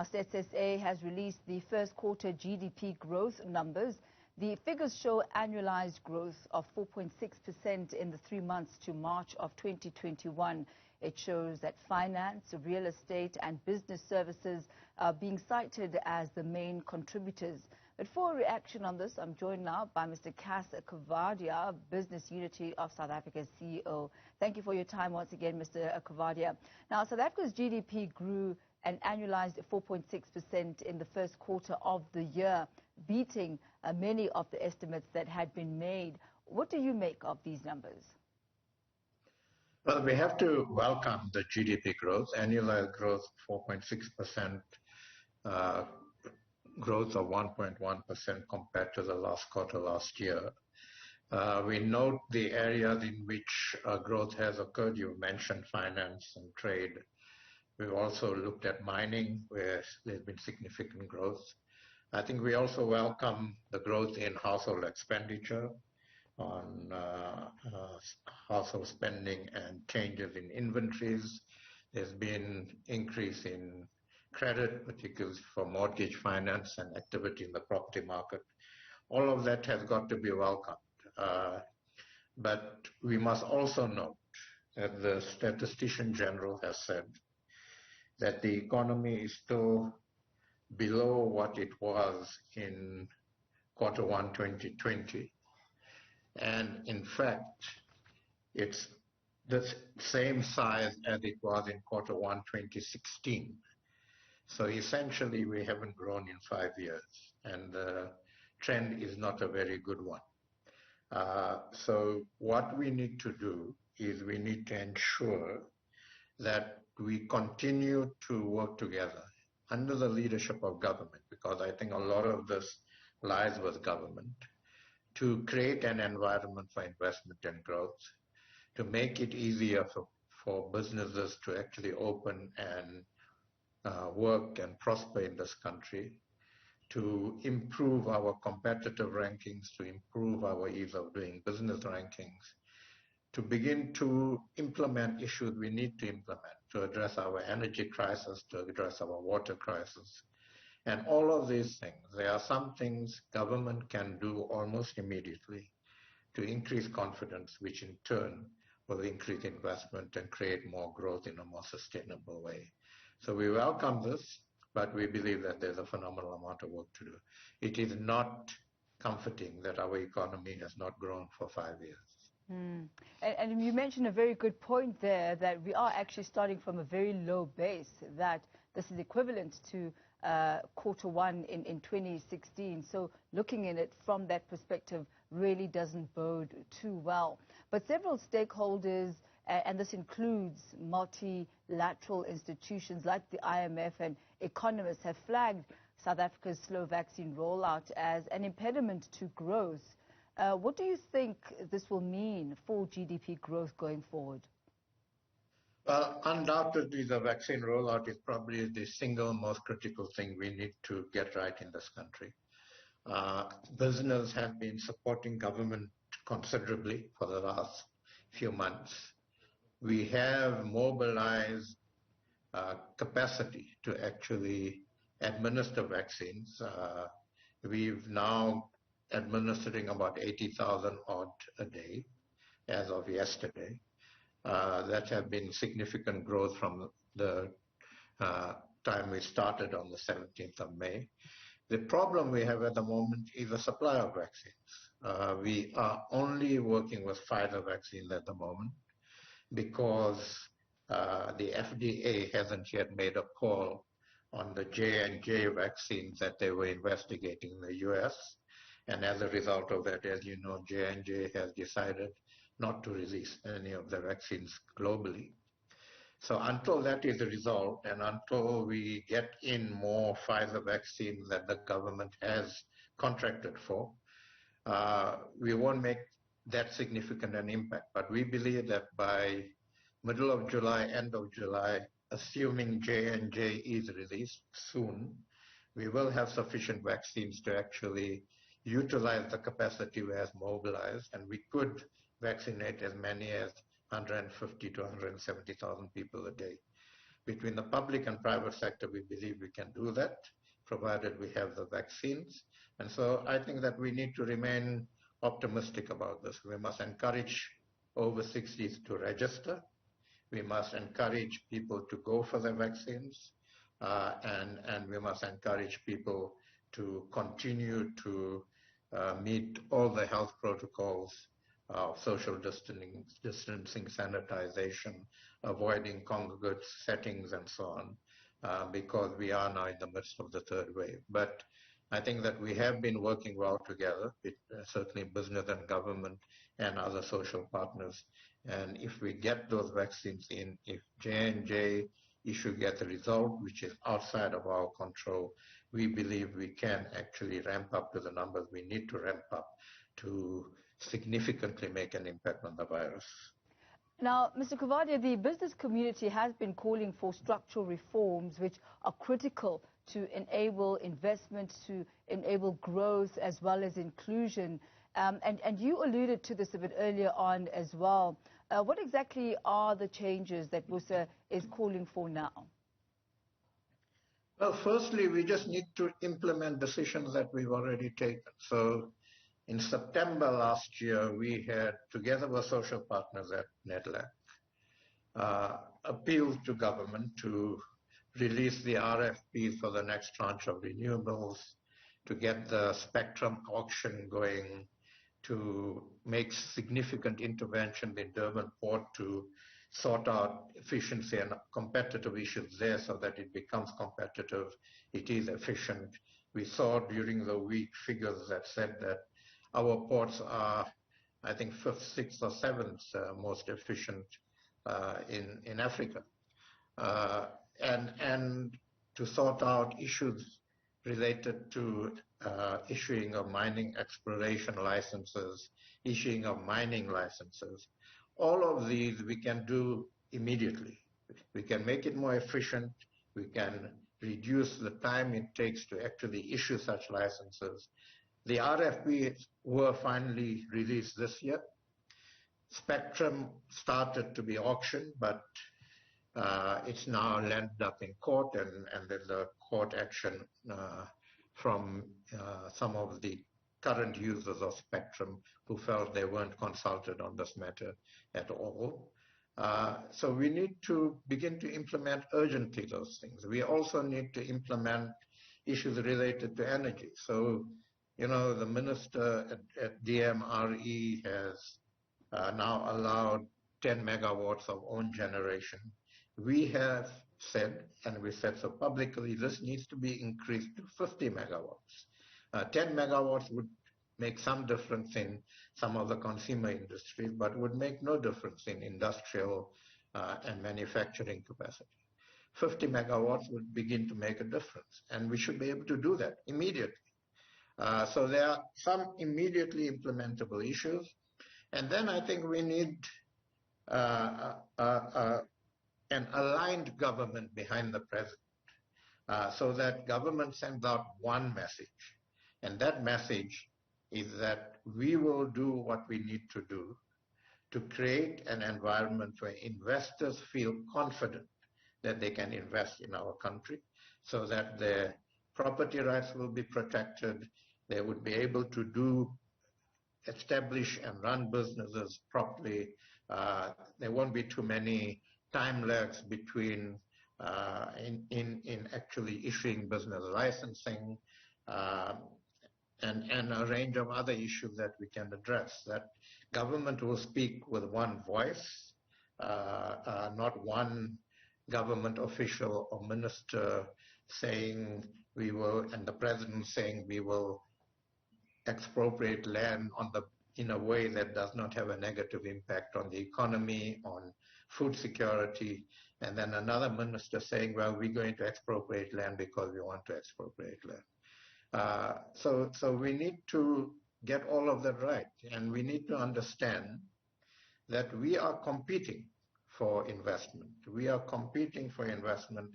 SSA has released the first quarter GDP growth numbers. The figures show annualized growth of 4.6% in the 3 months to March of 2021. It shows that finance, real estate and business services are being cited as the main contributors. But for a reaction on this, I'm joined now by Mr. Cas Coovadia, Business Unity of South Africa's CEO. Thank you for your time once again, Mr. Coovadia. Now, South Africa's GDP grew an annualized 4.6% in the first quarter of the year, beating many of the estimates that had been made. What do you make of these numbers? Well, we have to welcome the GDP growth, annualized growth 4.6%, growth of 1.1% compared to the last quarter last year. We note the areas in which growth has occurred. You mentioned finance and trade. We've also looked at mining, where there's been significant growth. I think we also welcome the growth in household expenditure on household spending and changes in inventories. There's been increase in credit, particularly for mortgage finance and activity in the property market. All of that has got to be welcomed. But we must also note that the Statistician General has said that the economy is still below what it was in quarter one 2020. And in fact, it's the same size as it was in quarter one 2016. So essentially, we haven't grown in 5 years, and the trend is not a very good one. So what we need to do is we need to ensure that we continue to work together under the leadership of government, because I think a lot of this lies with government, to create an environment for investment and growth, to make it easier for businesses to actually open and work and prosper in this country, to improve our competitive rankings, to improve our ease of doing business rankings, to begin to implement issues we need to implement to address our energy crisis, to address our water crisis. And all of these things, there are some things government can do almost immediately to increase confidence, which in turn will increase investment and create more growth in a more sustainable way. So we welcome this, but we believe that there's a phenomenal amount of work to do. It is not comforting that our economy has not grown for 5 years. And you mentioned a very good point there, that we are actually starting from a very low base, that this is equivalent to quarter one in 2016. So looking at it from that perspective really doesn't bode too well. But several stakeholders, and this includes multilateral institutions like the IMF and economists, have flagged South Africa's slow vaccine rollout as an impediment to growth. What do you think this will mean for GDP growth going forward? Well, undoubtedly, the vaccine rollout is probably the single most critical thing we need to get right in this country. Business have been supporting government considerably for the last few months. We have mobilized capacity to actually administer vaccines. We've now administering about 80,000 odd a day as of yesterday. That have been significant growth from the time we started on the 17th of May. The problem we have at the moment is the supply of vaccines. We are only working with Pfizer vaccines at the moment because the FDA hasn't yet made a call on the J&J vaccines that they were investigating in the US. And as a result of that, as you know, J&J has decided not to release any of the vaccines globally. So until that is resolved, and until we get in more Pfizer vaccines that the government has contracted for, we won't make that significant an impact. But we believe that by middle of July, end of July, assuming J&J is released soon, we will have sufficient vaccines to actually utilize the capacity we have mobilized, and we could vaccinate as many as 150 to 170,000 people a day. between the public and private sector, we believe we can do that, provided we have the vaccines. And so I think that we need to remain optimistic about this. We must encourage over 60s to register. We must encourage people to go for the vaccines, and we must encourage people to continue to meet all the health protocols of social distancing, sanitization, avoiding congregate settings, and so on, because we are now in the midst of the third wave. But I think that we have been working well together, certainly business and government and other social partners. And if we get those vaccines in, if J&J issue gets a result which is outside of our control, we believe we can actually ramp up to the numbers we need to ramp up to significantly make an impact on the virus. Now, Mr. Coovadia, the business community has been calling for structural reforms which are critical to enable investment, to enable growth as well as inclusion. And you alluded to this a bit earlier on as well. What exactly are the changes that WUSA is calling for now? Well, firstly, we just need to implement decisions that we've already taken. So in September last year, we had, together with social partners at NEDLAC, appealed to government to release the RFPs for the next tranche of renewables, to get the spectrum auction going, to make significant intervention in Durban Port to sort out efficiency and competitive issues there so that it becomes competitive, it is efficient. We saw during the week figures that said that our ports are, I think, 5th, 6th or 7th most efficient in Africa. And to sort out issues related to issuing of mining exploration licenses, issuing of mining licenses. All of these we can do immediately. We can make it more efficient. We can reduce the time it takes to actually issue such licenses. The RFPs were finally released this year. Spectrum started to be auctioned, but it's now landed up in court, and there's a court action from some of the current users of spectrum who felt they weren't consulted on this matter at all. So we need to begin to implement urgently those things. We also need to implement issues related to energy. So, you know, the minister at DMRE has now allowed 10 megawatts of own generation. We have said, and we said so publicly, this needs to be increased to 50 megawatts. 10 megawatts would make some difference in some of the consumer industries, but would make no difference in industrial and manufacturing capacity. 50 megawatts would begin to make a difference, and we should be able to do that immediately. So there are some immediately implementable issues, and then I think we need an aligned government behind the president, so that government sends out one message, and that message is that we will do what we need to do to create an environment where investors feel confident that they can invest in our country, so that their property rights will be protected, they would be able to establish and run businesses properly. There won't be too many time lags between in actually issuing business licensing, and a range of other issues that we can address. That government will speak with one voice, not one government official or minister saying we will, and the president saying we will expropriate land in a way that does not have a negative impact on the economy, on food security, and then another minister saying, well, we're going to expropriate land because we want to expropriate land. So we need to get all of that right, and we need to understand that we are competing for investment. We are competing for investment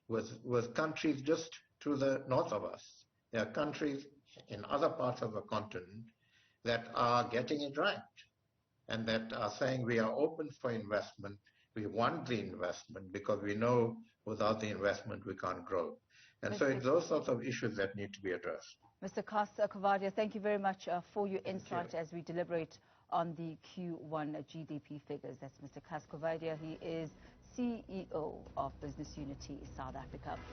with countries just to the north of us. There are countries in other parts of the continent that are getting it right and that are saying we are open for investment. We want the investment because we know Without the investment, we can't grow. And so it's those sorts of issues that need to be addressed. Mr. Cas Coovadia, thank you very much for your insight as we deliberate on the Q1 GDP figures. That's Mr. Cas Coovadia. He is CEO of Business Unity South Africa.